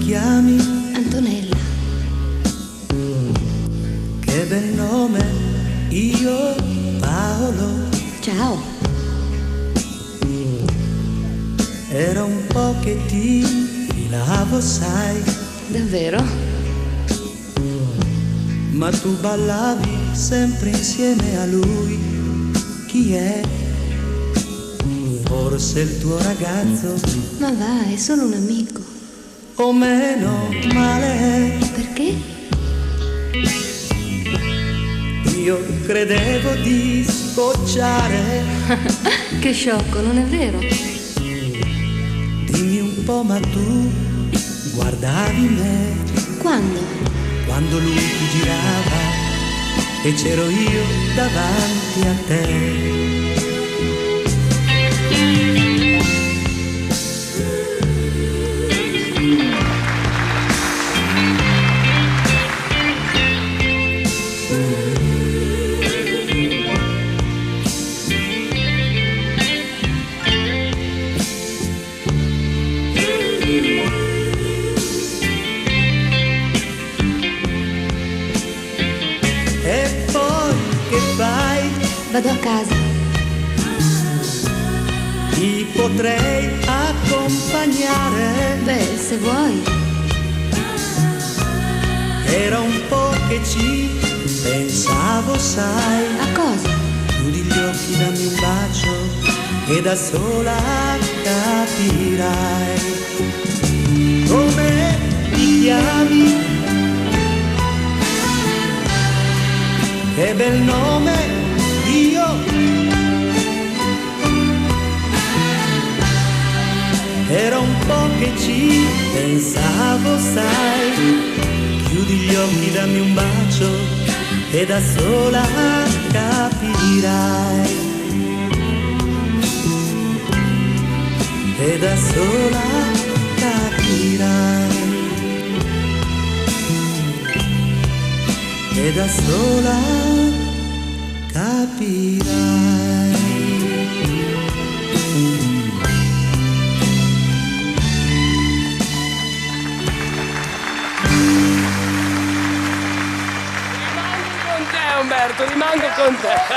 chiami? Antonella. Che bel nome, io Paolo. Ciao. Era un po' che ti filavo, sai, Davvero? ma tu ballavi sempre insieme a lui. Chi è? Forse il tuo ragazzo? Ma va, è solo un amico. O meno male, Perché? io credevo di scocciare. Che sciocco, non è vero? Dimmi un po', ma tu guardavi me Quando? quando lui ti girava e c'ero io davanti a te. E poi che fai? Vado a casa. Ti potrei accompagnare. Beh, se vuoi. Era un po' che ci pensavo, sai. A cosa? Chiudi gli occhi, dammi un bacio e da sola capirai. Come ti chiami? Che bel nome, io. Era un po' che ci pensavo, sai. Chiudi gli occhi, dammi un bacio e da sola capirai. E da sola capirai. E da sola capirai. Rimango con te, Umberto, rimango con te.